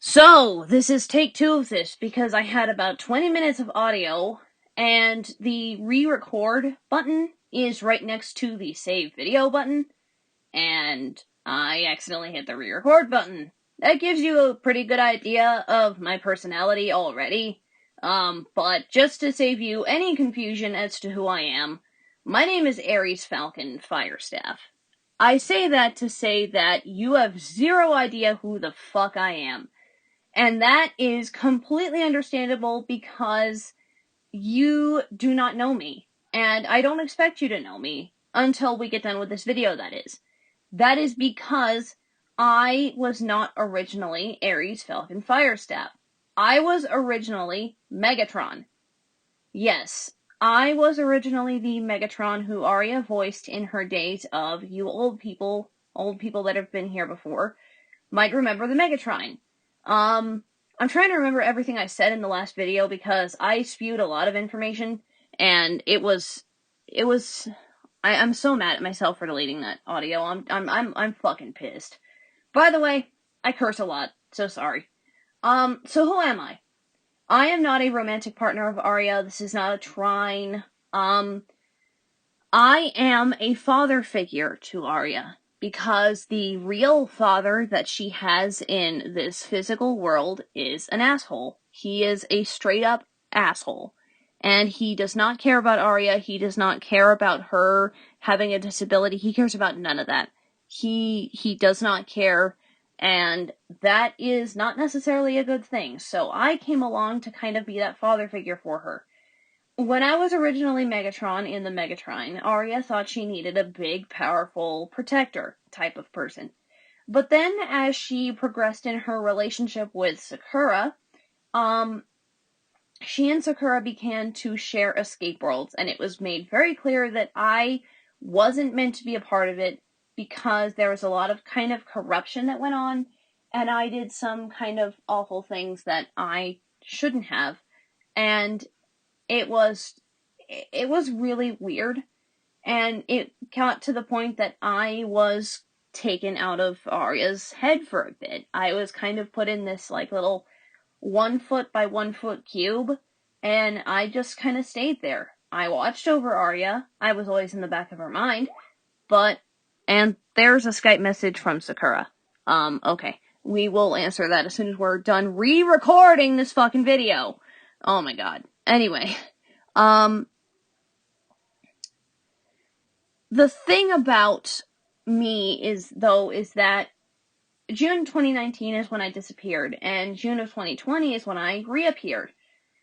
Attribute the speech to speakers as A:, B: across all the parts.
A: So, this is take 2 of this because I had about 20 minutes of audio, and the re-record button is right next to the save video button, and I accidentally hit the re-record button. That gives you a pretty good idea of my personality already, but just to save you any confusion as to who I am, my name is Aries Falcon Firestaff. I say that to say that you have zero idea who the fuck I am. And that is completely understandable because you do not know me. And I don't expect you to know me until we get done with this video, that is. That is because I was not originally Aries Falcon Firestaff. I was originally Megatron. Yes, I was originally the Megatron who Arya voiced in her days of you old people that have been here before, might remember the Megatron. I'm trying to remember everything I said in the last video because I spewed a lot of information, and I'm so mad at myself for deleting that audio. I'm fucking pissed. By the way, I curse a lot, so sorry. So who am I? I am not a romantic partner of Arya. This is not a trine. I am a father figure to Arya. Because the real father that she has in this physical world is an asshole. He is a straight up asshole. And he does not care about Arya. He does not care about her having a disability. He cares about none of that. He does not care, and that is not necessarily a good thing. So I came along to kind of be that father figure for her. When I was originally Megatron in the Megatrine, Arya thought she needed a big, powerful protector type of person. But then, as she progressed in her relationship with Sakura, she and Sakura began to share escape worlds, and it was made very clear that I wasn't meant to be a part of it because there was a lot of kind of corruption that went on, and I did some kind of awful things that I shouldn't have, and it was really weird, and it got to the point that I was taken out of Arya's head for a bit. I was kind of put in this like little 1 foot by 1 foot cube, and I just kind of stayed there. I watched over Arya. I was always in the back of her mind, and there's a Skype message from Sakura. Okay. We will answer that as soon as we're done re-recording this fucking video. Oh my god. Anyway, the thing about me is that June 2019 is when I disappeared, and June of 2020 is when I reappeared,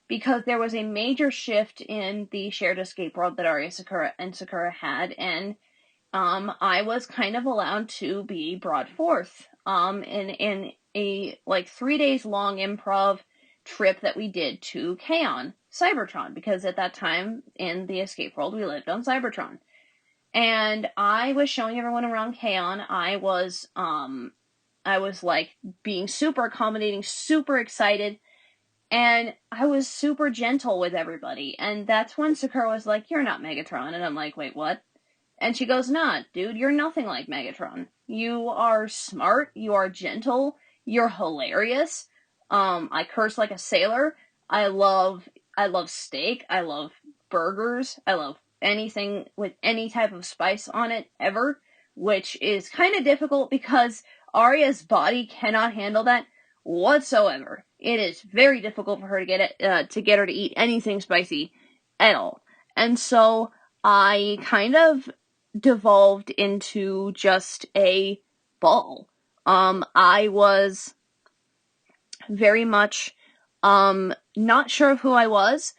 A: because there was a major shift in the shared escape world that Arya and Sakura had, and I was kind of allowed to be brought forth in a like 3 days long improv trip that we did to Kaon, Cybertron, because at that time in the escape world we lived on Cybertron. And I was showing everyone around Kaon. I was like being super accommodating, super excited, and I was super gentle with everybody. And that's when Sakura was like, "You're not Megatron." And I'm like, "Wait, what?" And she goes, "Nah, dude, you're nothing like Megatron. You are smart, you are gentle, you're hilarious. I curse like a sailor. I love steak, I love burgers, I love anything with any type of spice on it ever," which is kind of difficult because Arya's body cannot handle that whatsoever. It is very difficult for her to get her to eat anything spicy at all. And so I kind of devolved into just a ball. I was very much not sure of who I was.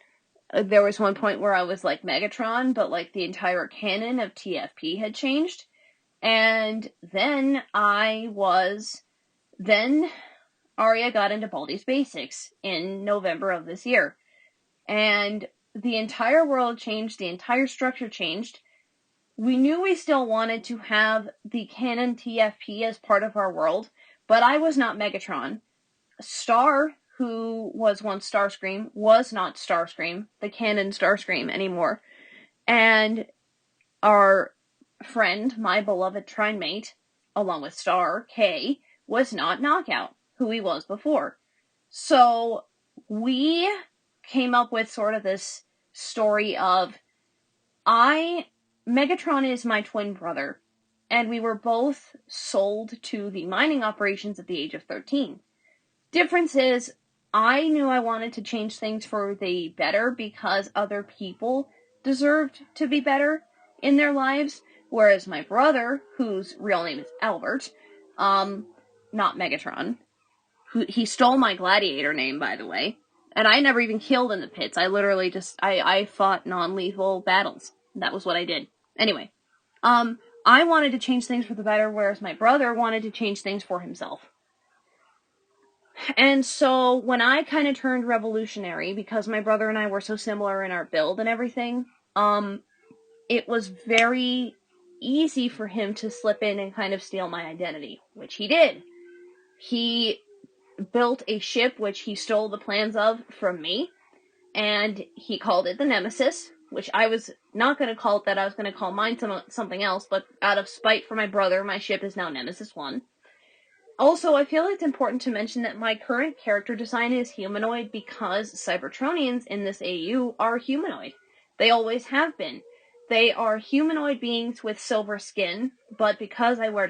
A: There was one point where I was like Megatron, but like the entire canon of TFP had changed. And then Arya got into Baldi's Basics in November of this year. And the entire world changed, the entire structure changed. We knew we still wanted to have the canon TFP as part of our world, but I was not Megatron. Star, who was once Starscream, was not Starscream, the canon Starscream, anymore. And our friend, my beloved Trine mate, along with Star, Kay, was not Knockout. who he was before. So we came up with sort of this story of Megatron is my twin brother, and we were both sold to the mining operations at the age of 13. Difference is, I knew I wanted to change things for the better because other people deserved to be better in their lives, whereas my brother, whose real name is Albert, not Megatron, he stole my gladiator name, by the way, and I never even killed in the pits. I literally just, I fought non-lethal battles. That was what I did. Anyway, I wanted to change things for the better, whereas my brother wanted to change things for himself. And so when I kind of turned revolutionary, because my brother and I were so similar in our build and everything, it was very easy for him to slip in and kind of steal my identity, which he did. He built a ship which he stole the plans of from me, and he called it the Nemesis, which I was not going to call it that. I was going to call mine something else, but out of spite for my brother, my ship is now Nemesis 1. Also, I feel it's important to mention that my current character design is humanoid because Cybertronians in this AU are humanoid. They always have been. They are humanoid beings with silver skin, but because I wear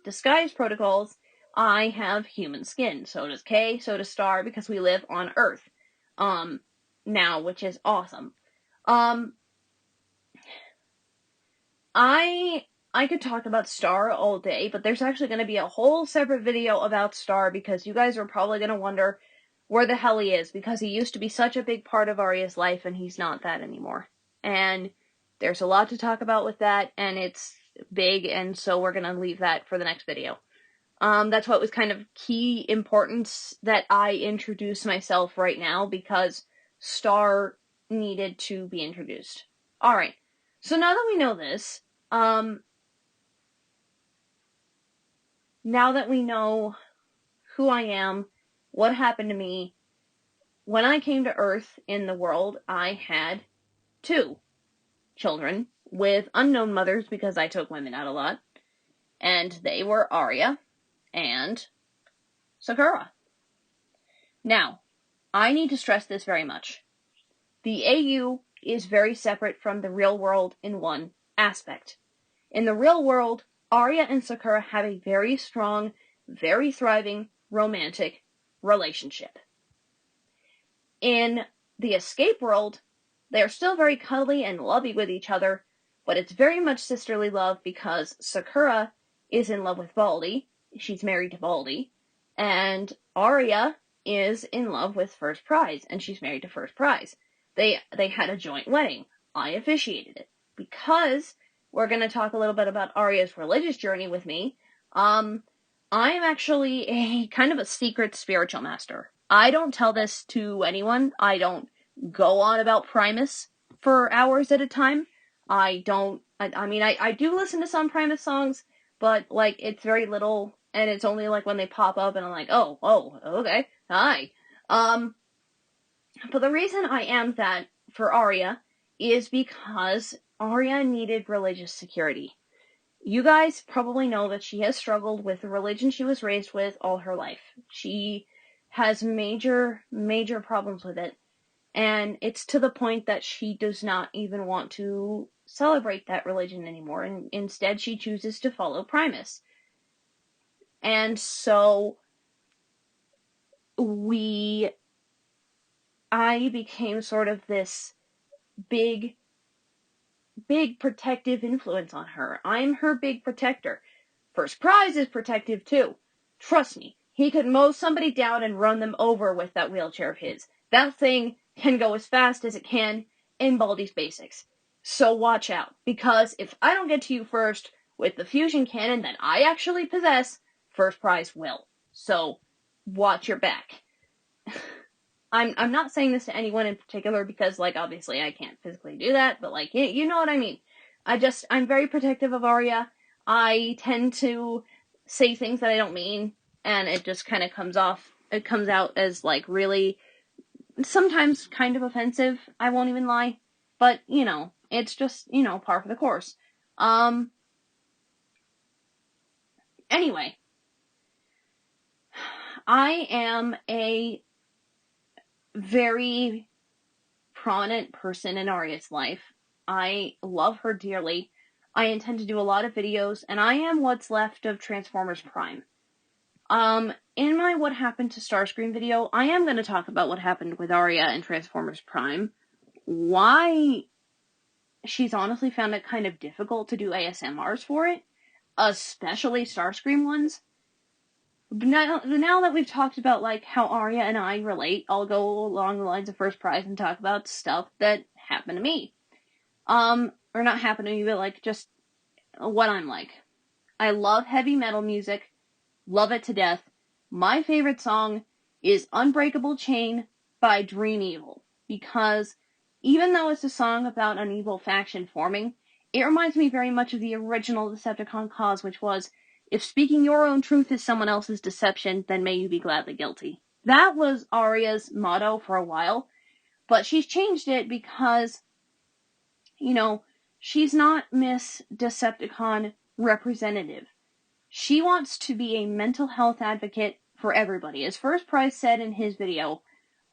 A: disguise protocols, I have human skin. So does Kay, so does Star, because we live on Earth now, which is awesome. I could talk about Star all day, but there's actually going to be a whole separate video about Star because you guys are probably going to wonder where the hell he is, because he used to be such a big part of Arya's life and he's not that anymore. And there's a lot to talk about with that, and it's big, and so we're going to leave that for the next video. That's what was kind of key importance that I introduce myself right now, because Star needed to be introduced. Alright, so now that we know this, now that we know who I am, what happened to me, when I came to Earth in the world, I had 2 children with unknown mothers because I took women out a lot, and they were Arya and Sakura. Now, I need to stress this very much. The AU is very separate from the real world in one aspect. In the real world, Arya and Sakura have a very strong, very thriving, romantic relationship. In the escape world, they are still very cuddly and lovey with each other, but it's very much sisterly love because Sakura is in love with Baldy. She's married to Baldy. And Arya is in love with First Prize, and she's married to First Prize. They had a joint wedding. I officiated it. Because we're going to talk a little bit about Arya's religious journey with me, I am actually a kind of a secret spiritual master. I don't tell this to anyone. I don't go on about Primus for hours at a time. I do listen to some Primus songs, but, like, it's very little, and it's only, like, when they pop up, and I'm like, oh, okay, hi. But the reason I am that for Arya is because Arya needed religious security. You guys probably know that she has struggled with the religion she was raised with all her life. She has major, major problems with it. And it's to the point that she does not even want to celebrate that religion anymore. And instead she chooses to follow Primus. And so I became sort of this big protective influence on her. I'm her big protector. First Prize is protective too. Trust me, he could mow somebody down and run them over with that wheelchair of his. That thing can go as fast as it can in Baldy's Basics. So watch out, because if I don't get to you first with the fusion cannon that I actually possess, First Prize will. So watch your back. I'm not saying this to anyone in particular because, like, obviously I can't physically do that, but, like, you know what I mean. I'm very protective of Arya. I tend to say things that I don't mean, and it just kind of comes out as, like, really, sometimes kind of offensive, I won't even lie. But, you know, it's just, you know, par for the course. Anyway. I am a very prominent person in Aria's life. I love her dearly. I intend to do a lot of videos, and I am what's left of Transformers Prime. In my What Happened to Starscream video, I am going to talk about what happened with Aria and Transformers Prime. Why she's honestly found it kind of difficult to do ASMRs for it, especially Starscream ones. Now that we've talked about, like, how Arya and I relate, I'll go along the lines of First Prize and talk about stuff that happened to me. Or not happened to me, but, like, just what I'm like. I love heavy metal music. Love it to death. My favorite song is Unbreakable Chain by Dream Evil, because even though it's a song about an evil faction forming, it reminds me very much of the original Decepticon cause, which was, if speaking your own truth is someone else's deception, then may you be gladly guilty. That was Arya's motto for a while, but she's changed it because, she's not Miss Decepticon representative. She wants to be a mental health advocate for everybody. As First Prize said in his video,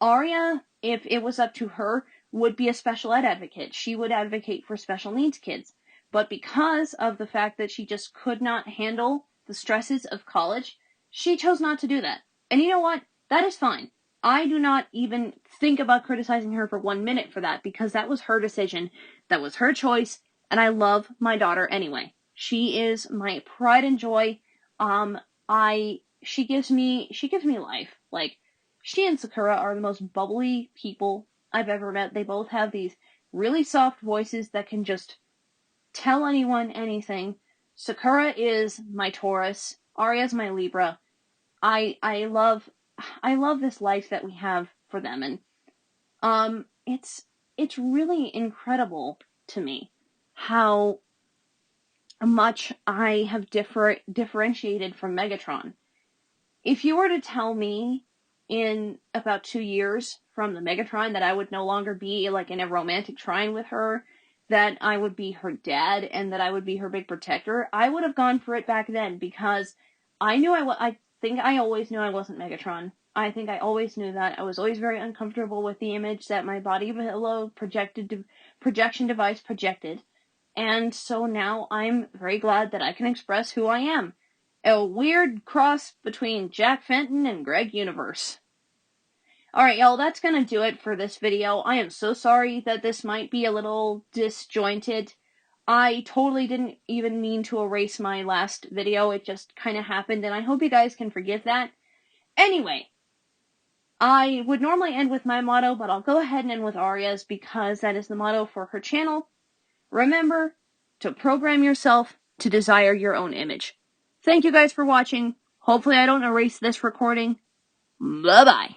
A: Arya, if it was up to her, would be a special ed advocate. She would advocate for special needs kids. But because of the fact that she just could not handle the stresses of college, she chose not to do that. And you know what? That is fine. I do not even think about criticizing her for 1 minute for that, because that was her decision, that was her choice, and I love my daughter anyway. She is my pride and joy. She gives me life. Like, she and Sakura are the most bubbly people I've ever met. They both have these really soft voices that can just tell anyone anything. Sakura is my Taurus. Arya's my Libra. I love this life that we have for them, and it's really incredible to me how much I have differentiated from Megatron. If you were to tell me in about 2 years from the Megatron that I would no longer be, like, in a romantic trine with her, that I would be her dad, and that I would be her big protector, I would have gone for it back then, because I think I always knew I wasn't Megatron. I think I always knew that. I was always very uncomfortable with the image that my body below projection device projected. And so now I'm very glad that I can express who I am. A weird cross between Jack Fenton and Greg Universe. Alright, y'all, that's gonna do it for this video. I am so sorry that this might be a little disjointed. I totally didn't even mean to erase my last video. It just kind of happened, and I hope you guys can forgive that. Anyway, I would normally end with my motto, but I'll go ahead and end with Arya's, because that is the motto for her channel. Remember to program yourself to desire your own image. Thank you guys for watching. Hopefully I don't erase this recording. Bye-bye.